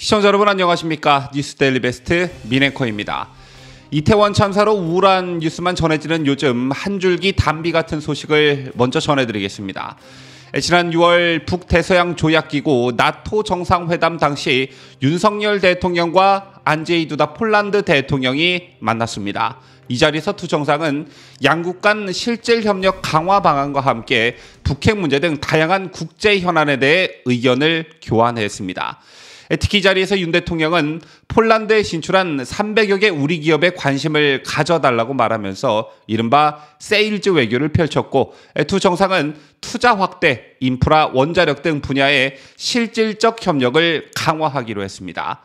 시청자 여러분 안녕하십니까? 뉴스데일리 베스트 민앵커입니다. 이태원 참사로 우울한 뉴스만 전해지는 요즘 한 줄기 담비 같은 소식을 먼저 전해드리겠습니다. 지난 6월 북대서양 조약기구 나토 정상회담 당시 윤석열 대통령과 안제이 두다 폴란드 대통령이 만났습니다. 이 자리에서 두 정상은 양국 간 실질 협력 강화 방안과 함께 북핵 문제 등 다양한 국제 현안에 대해 의견을 교환했습니다. 특히 이 자리에서 윤 대통령은 폴란드에 진출한 300여 개 우리 기업에 관심을 가져달라고 말하면서 이른바 세일즈 외교를 펼쳤고, 두 정상은 투자 확대, 인프라, 원자력 등 분야의 실질적 협력을 강화하기로 했습니다.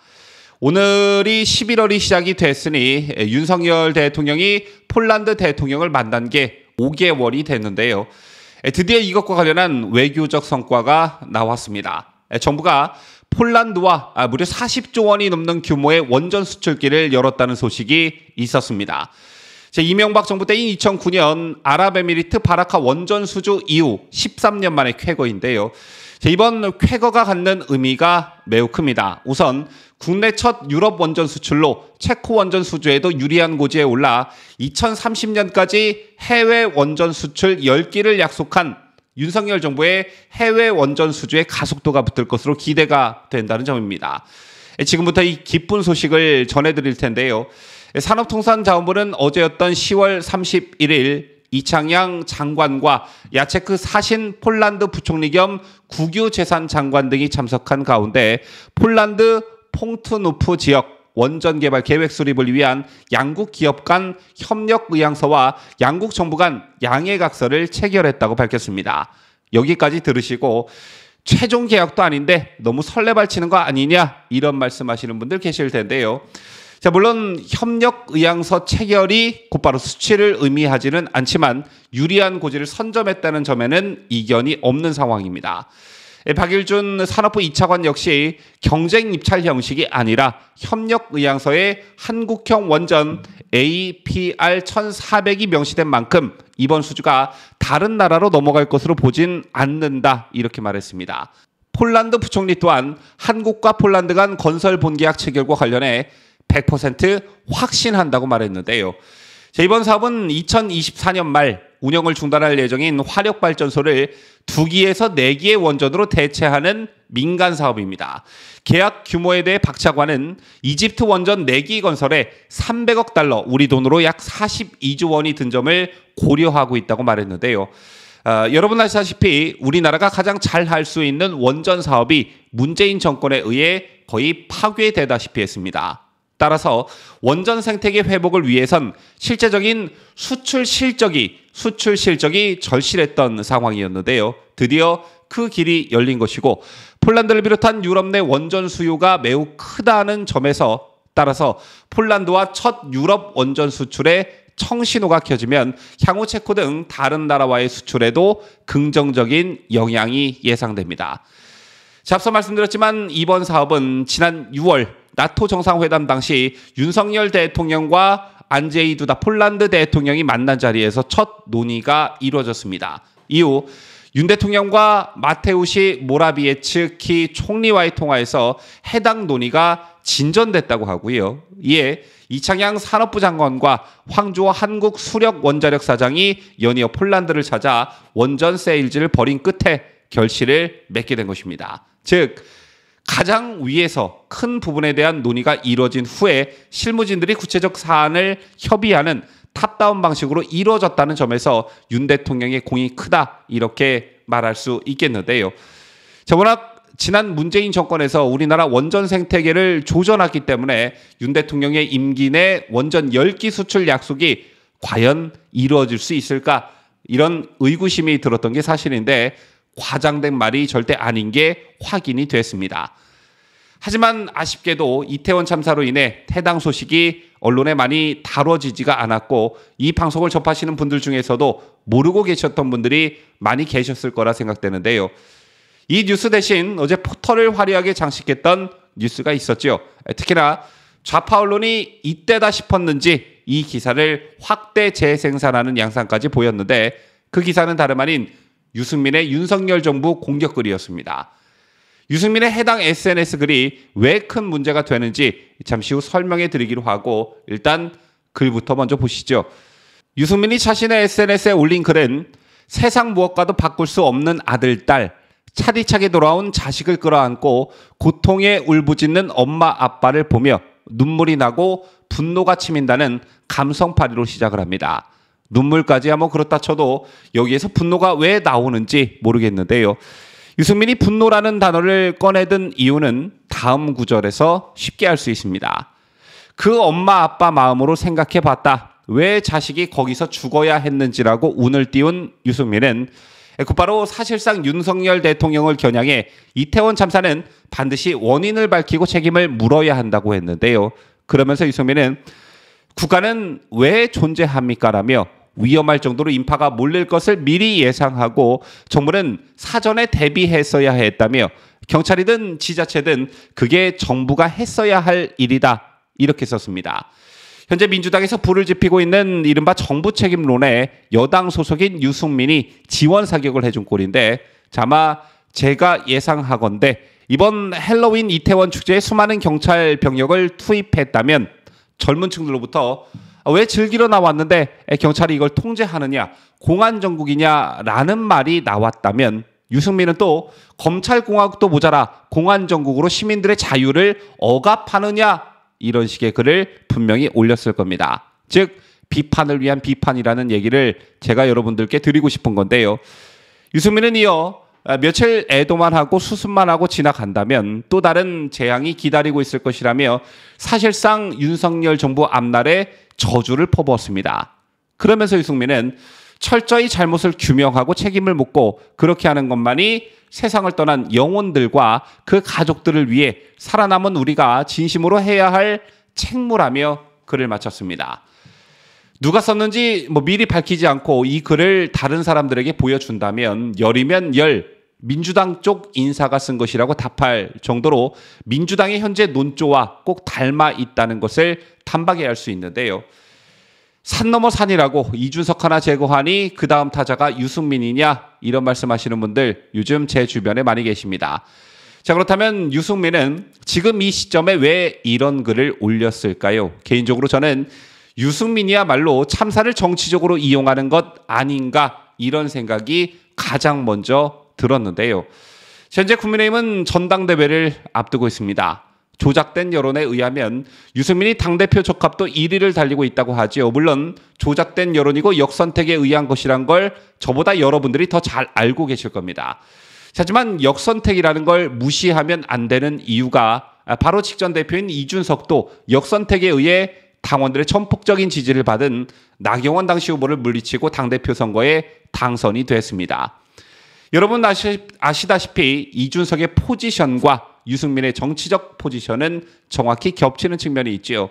오늘이 11월이 시작이 됐으니 윤석열 대통령이 폴란드 대통령을 만난 게 5개월이 됐는데요. 드디어 이것과 관련한 외교적 성과가 나왔습니다. 정부가 폴란드와 무려 40조 원이 넘는 규모의 원전 수출기를 열었다는 소식이 있었습니다. 이명박 정부 때인 2009년 아랍에미리트 바라카 원전 수주 이후 13년 만의 쾌거인데요. 이번 쾌거가 갖는 의미가 매우 큽니다. 우선 국내 첫 유럽 원전 수출로 체코 원전 수주에도 유리한 고지에 올라 2030년까지 해외 원전 수출 10기를 약속한 윤석열 정부의 해외 원전 수주에 가속도가 붙을 것으로 기대가 된다는 점입니다. 지금부터 이 기쁜 소식을 전해드릴 텐데요. 산업통상자원부는 어제였던 10월 31일 이창양 장관과 야체크 사신 폴란드 부총리 겸 국유재산 장관 등이 참석한 가운데 폴란드 퐁트누프 지역 원전 개발 계획 수립을 위한 양국 기업 간 협력 의향서와 양국 정부 간 양해각서를 체결했다고 밝혔습니다. 여기까지 들으시고 최종 계약도 아닌데 너무 설레발치는 거 아니냐 이런 말씀하시는 분들 계실 텐데요. 물론 협력 의향서 체결이 곧바로 수치를 의미하지는 않지만 유리한 고지를 선점했다는 점에는 이견이 없는 상황입니다. 박일준 산업부 2차관 역시 경쟁 입찰 형식이 아니라 협력 의향서에 한국형 원전 APR 1400이 명시된 만큼 이번 수주가 다른 나라로 넘어갈 것으로 보진 않는다 이렇게 말했습니다. 폴란드 부총리 또한 한국과 폴란드 간 건설 본계약 체결과 관련해 100% 확신한다고 말했는데요. 이번 사업은 2024년 말 운영을 중단할 예정인 화력발전소를 2기에서 4기의 원전으로 대체하는 민간 사업입니다. 계약 규모에 대해 박 차관은 이집트 원전 4기 건설에 300억 달러, 우리 돈으로 약 42조 원이 든 점을 고려하고 있다고 말했는데요. 여러분 아시다시피 우리나라가 가장 잘 할 수 있는 원전 사업이 문재인 정권에 의해 거의 파괴되다시피 했습니다. 따라서 원전 생태계 회복을 위해선 실제적인 수출 실적이 절실했던 상황이었는데요. 드디어 그 길이 열린 것이고 폴란드를 비롯한 유럽 내 원전 수요가 매우 크다는 점에서 따라서 폴란드와 첫 유럽 원전 수출에 청신호가 켜지면 향후 체코 등 다른 나라와의 수출에도 긍정적인 영향이 예상됩니다. 앞서 말씀드렸지만 이번 사업은 지난 6월 나토 정상회담 당시 윤석열 대통령과 안제이 두다 폴란드 대통령이 만난 자리에서 첫 논의가 이루어졌습니다. 이후 윤 대통령과 마테우시 모라비에츠키 총리와의 통화에서 해당 논의가 진전됐다고 하고요. 이에 이창양 산업부 장관과 황주호 한국 수력 원자력 사장이 연이어 폴란드를 찾아 원전 세일즈를 벌인 끝에 결실을 맺게 된 것입니다. 즉 가장 위에서 큰 부분에 대한 논의가 이루어진 후에 실무진들이 구체적 사안을 협의하는 탑다운 방식으로 이루어졌다는 점에서 윤 대통령의 공이 크다 이렇게 말할 수 있겠는데요. 워낙 지난 문재인 정권에서 우리나라 원전 생태계를 조져놨기 때문에 윤 대통령의 임기 내 원전 10기 수출 약속이 과연 이루어질 수 있을까 이런 의구심이 들었던 게 사실인데 과장된 말이 절대 아닌 게 확인이 됐습니다. 하지만 아쉽게도 이태원 참사로 인해 해당 소식이 언론에 많이 다뤄지지가 않았고 이 방송을 접하시는 분들 중에서도 모르고 계셨던 분들이 많이 계셨을 거라 생각되는데요. 이 뉴스 대신 어제 포털을 화려하게 장식했던 뉴스가 있었죠. 특히나 좌파 언론이 이때다 싶었는지 이 기사를 확대 재생산하는 양상까지 보였는데 그 기사는 다름 아닌 유승민의 윤석열 정부 공격글이었습니다. 유승민의 해당 SNS 글이 왜 큰 문제가 되는지 잠시 후 설명해 드리기로 하고 일단 글부터 먼저 보시죠. 유승민이 자신의 SNS에 올린 글은 세상 무엇과도 바꿀 수 없는 아들, 딸, 차디차게 돌아온 자식을 끌어안고 고통에 울부짖는 엄마, 아빠를 보며 눈물이 나고 분노가 치민다는 감성파리로 시작을 합니다. 눈물까지야 뭐 그렇다 쳐도 여기에서 분노가 왜 나오는지 모르겠는데요. 유승민이 분노라는 단어를 꺼내든 이유는 다음 구절에서 쉽게 알 수 있습니다. 그 엄마 아빠 마음으로 생각해 봤다. 왜 자식이 거기서 죽어야 했는지라고 운을 띄운 유승민은 곧바로 사실상 윤석열 대통령을 겨냥해 이태원 참사는 반드시 원인을 밝히고 책임을 물어야 한다고 했는데요. 그러면서 유승민은 국가는 왜 존재합니까? 라며 위험할 정도로 인파가 몰릴 것을 미리 예상하고 정부는 사전에 대비했어야 했다며 경찰이든 지자체든 그게 정부가 했어야 할 일이다. 이렇게 썼습니다. 현재 민주당에서 불을 지피고 있는 이른바 정부 책임론에 여당 소속인 유승민이 지원 사격을 해준 꼴인데 아마 제가 예상하건대 이번 헬로윈 이태원 축제에 수많은 경찰 병력을 투입했다면 젊은 층들로부터 왜 즐기러 나왔는데 경찰이 이걸 통제하느냐, 공안정국이냐라는 말이 나왔다면 유승민은 또 검찰공화국도 모자라 공안정국으로 시민들의 자유를 억압하느냐 이런 식의 글을 분명히 올렸을 겁니다. 즉 비판을 위한 비판이라는 얘기를 제가 여러분들께 드리고 싶은 건데요. 유승민은 이어 며칠 애도만 하고 수습만 하고 지나간다면 또 다른 재앙이 기다리고 있을 것이라며 사실상 윤석열 정부 앞날에 저주를 퍼부었습니다. 그러면서 유승민은 철저히 잘못을 규명하고 책임을 묻고 그렇게 하는 것만이 세상을 떠난 영혼들과 그 가족들을 위해 살아남은 우리가 진심으로 해야 할 책무라며 글을 마쳤습니다. 누가 썼는지 미리 밝히지 않고 이 글을 다른 사람들에게 보여준다면 열이면 열, 민주당 쪽 인사가 쓴 것이라고 답할 정도로 민주당의 현재 논조와 꼭 닮아 있다는 것을 단박에 알 수 있는데요. 산 넘어 산이라고 이준석 하나 제거하니 그 다음 타자가 유승민이냐 이런 말씀하시는 분들 요즘 제 주변에 많이 계십니다. 자, 그렇다면 유승민은 지금 이 시점에 왜 이런 글을 올렸을까요? 개인적으로 저는 유승민이야말로 참사를 정치적으로 이용하는 것 아닌가 이런 생각이 가장 먼저 들었는데요. 현재 국민의힘은 전당대회를 앞두고 있습니다. 조작된 여론에 의하면 유승민이 당대표 적합도 1위를 달리고 있다고 하지요. 물론 조작된 여론이고 역선택에 의한 것이란 걸 저보다 여러분들이 더 잘 알고 계실 겁니다. 하지만 역선택이라는 걸 무시하면 안 되는 이유가 바로 직전 대표인 이준석도 역선택에 의해 당원들의 전폭적인 지지를 받은 나경원 당시 후보를 물리치고 당대표 선거에 당선이 됐습니다. 여러분 아시다시피 이준석의 포지션과 유승민의 정치적 포지션은 정확히 겹치는 측면이 있지요.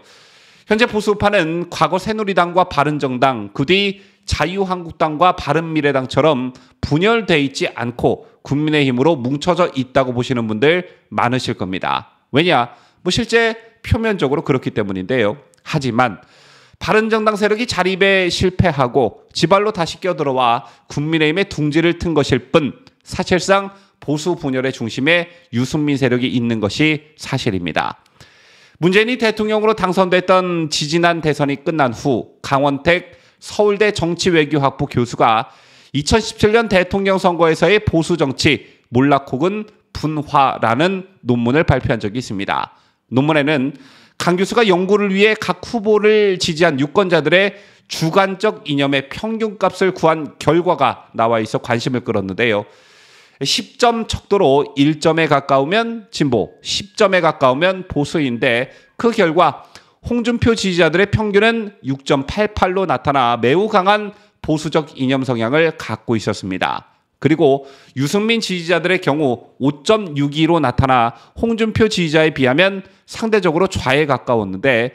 현재 보수파는 과거 새누리당과 바른정당, 그 뒤 자유한국당과 바른미래당처럼 분열돼 있지 않고 국민의힘으로 뭉쳐져 있다고 보시는 분들 많으실 겁니다. 왜냐? 실제 표면적으로 그렇기 때문인데요. 하지만 바른정당 세력이 자립에 실패하고 지발로 다시 껴들어와 국민의힘의 둥지를 튼 것일 뿐 사실상 보수 분열의 중심에 유승민 세력이 있는 것이 사실입니다. 문재인이 대통령으로 당선됐던 지지난 대선이 끝난 후 강원택 서울대 정치외교학부 교수가 2017년 대통령 선거에서의 보수 정치 몰락혹은 분화라는 논문을 발표한 적이 있습니다. 논문에는 강 교수가 연구를 위해 각 후보를 지지한 유권자들의 주관적 이념의 평균값을 구한 결과가 나와 있어 관심을 끌었는데요. 10점 척도로 1점에 가까우면 진보, 10점에 가까우면 보수인데 그 결과 홍준표 지지자들의 평균은 6.88로 나타나 매우 강한 보수적 이념 성향을 갖고 있었습니다. 그리고 유승민 지지자들의 경우 5.62로 나타나 홍준표 지지자에 비하면 상대적으로 좌에 가까웠는데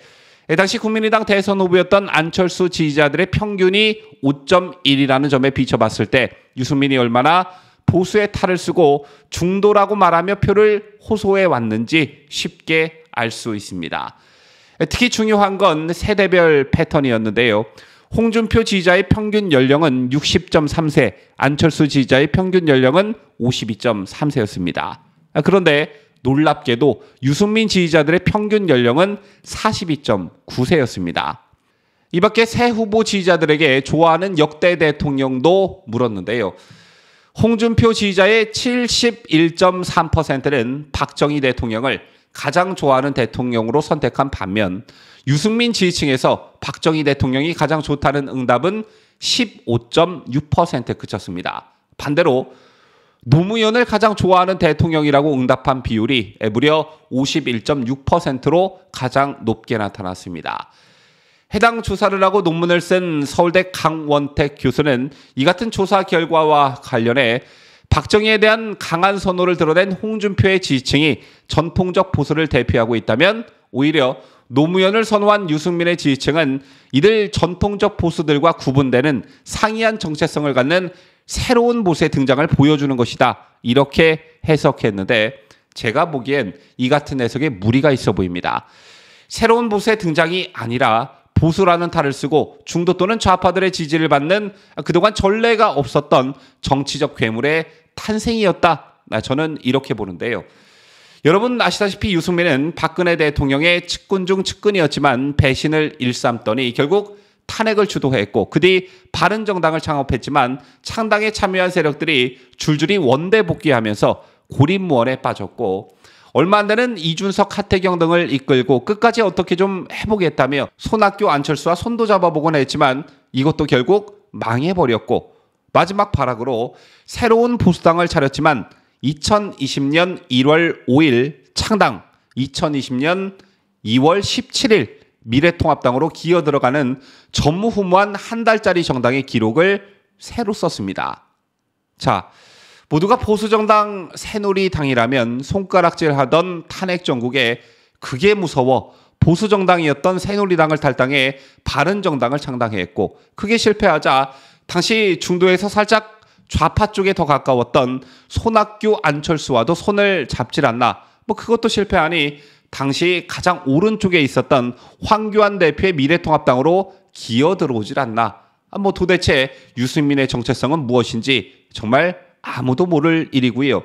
당시 국민의당 대선 후보였던 안철수 지지자들의 평균이 5.1이라는 점에 비춰봤을 때 유승민이 얼마나 보수의 탈을 쓰고 중도라고 말하며 표를 호소해 왔는지 쉽게 알 수 있습니다. 특히 중요한 건 세대별 패턴이었는데요. 홍준표 지지자의 평균 연령은 60.3세, 안철수 지지자의 평균 연령은 52.3세였습니다. 그런데 놀랍게도 유승민 지지자들의 평균 연령은 42.9세였습니다. 이 밖에 새 후보 지지자들에게 좋아하는 역대 대통령도 물었는데요. 홍준표 지지자의 71.3%는 박정희 대통령을 가장 좋아하는 대통령으로 선택한 반면 유승민 지지층에서 박정희 대통령이 가장 좋다는 응답은 15.6%에 그쳤습니다. 반대로 노무현을 가장 좋아하는 대통령이라고 응답한 비율이 무려 51.6%로 가장 높게 나타났습니다. 해당 조사를 하고 논문을 쓴 서울대 강원택 교수는 이 같은 조사 결과와 관련해 박정희에 대한 강한 선호를 드러낸 홍준표의 지지층이 전통적 보수를 대표하고 있다면 오히려 노무현을 선호한 유승민의 지지층은 이들 전통적 보수들과 구분되는 상이한 정체성을 갖는 새로운 보수의 등장을 보여주는 것이다. 이렇게 해석했는데 제가 보기엔 이 같은 해석에 무리가 있어 보입니다. 새로운 보수의 등장이 아니라 보수라는 탈을 쓰고 중도 또는 좌파들의 지지를 받는 그동안 전례가 없었던 정치적 괴물의 탄생이었다. 저는 이렇게 보는데요. 여러분 아시다시피 유승민은 박근혜 대통령의 측근 중 측근이었지만 배신을 일삼더니 결국 탄핵을 주도했고 그 뒤 바른정당을 창업했지만 창당에 참여한 세력들이 줄줄이 원대 복귀하면서 고립무원에 빠졌고 얼마 안 되는 이준석, 하태경 등을 이끌고 끝까지 어떻게 좀 해보겠다며 손학규, 안철수와 손도 잡아보곤 했지만 이것도 결국 망해버렸고 마지막 발악으로 새로운 보수당을 차렸지만 2020년 1월 5일 창당, 2020년 2월 17일 미래통합당으로 기어 들어가는 전무후무한 한 달짜리 정당의 기록을 새로 썼습니다. 자, 모두가 보수정당 새누리당이라면 손가락질하던 탄핵정국에 그게 무서워 보수정당이었던 새누리당을 탈당해 바른정당을 창당했고 그게 실패하자 당시 중도에서 살짝 좌파 쪽에 더 가까웠던 손학규, 안철수와도 손을 잡질 않나. 그것도 실패하니 당시 가장 오른쪽에 있었던 황교안 대표의 미래통합당으로 기어 들어오질 않나. 도대체 유승민의 정체성은 무엇인지 정말 아무도 모를 일이고요.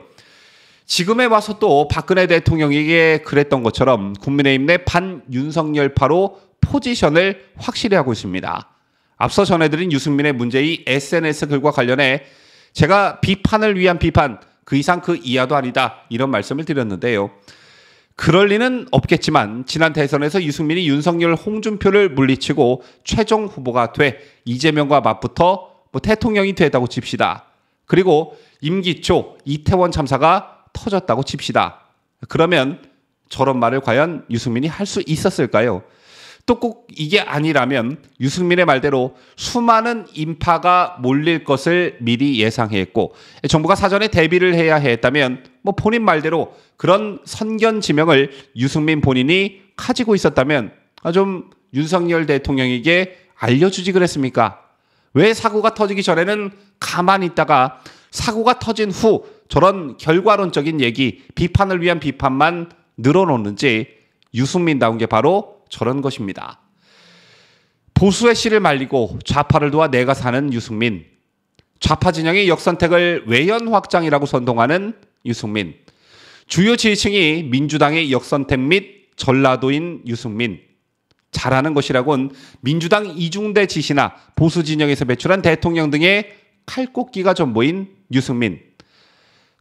지금에 와서 또 박근혜 대통령에게 그랬던 것처럼 국민의힘 내 반윤석열파로 포지션을 확실히 하고 있습니다. 앞서 전해드린 유승민의 문제의 SNS 글과 관련해 제가 비판을 위한 비판, 그 이상 그 이하도 아니다 이런 말씀을 드렸는데요. 그럴 리는 없겠지만 지난 대선에서 유승민이 윤석열, 홍준표를 물리치고 최종 후보가 돼 이재명과 맞붙어 대통령이 됐다고 칩시다. 그리고 임기 초 이태원 참사가 터졌다고 칩시다. 그러면 저런 말을 과연 유승민이 할 수 있었을까요? 또 꼭 이게 아니라면 유승민의 말대로 수많은 인파가 몰릴 것을 미리 예상했고 정부가 사전에 대비를 해야 했다면 본인 말대로 그런 선견지명을 유승민 본인이 가지고 있었다면 좀 윤석열 대통령에게 알려주지 그랬습니까? 왜 사고가 터지기 전에는 가만히 있다가 사고가 터진 후 저런 결과론적인 얘기, 비판을 위한 비판만 늘어놓는지 유승민다운 게 바로 저런 것입니다. 보수의 씨를 말리고 좌파를 도와 내가 사는 유승민. 좌파 진영의 역선택을 외연 확장이라고 선동하는 유승민. 주요 지지층이 민주당의 역선택 및 전라도인 유승민. 잘하는 것이라곤 민주당 이중대 지시나 보수 진영에서 배출한 대통령 등의 칼꽂기가 전부인 유승민.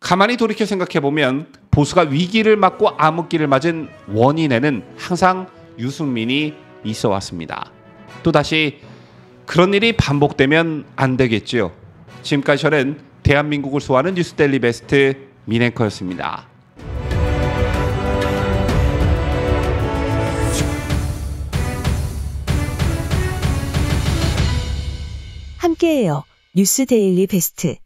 가만히 돌이켜 생각해보면 보수가 위기를 맞고 암흑기를 맞은 원인에는 항상 유승민이 있어 왔습니다. 또다시 그런 일이 반복되면 안 되겠지요. 지금까지 저는 대한민국을 소화하는 뉴스데일리 베스트 민앵커였습니다. 함께해요. 뉴스데일리 베스트.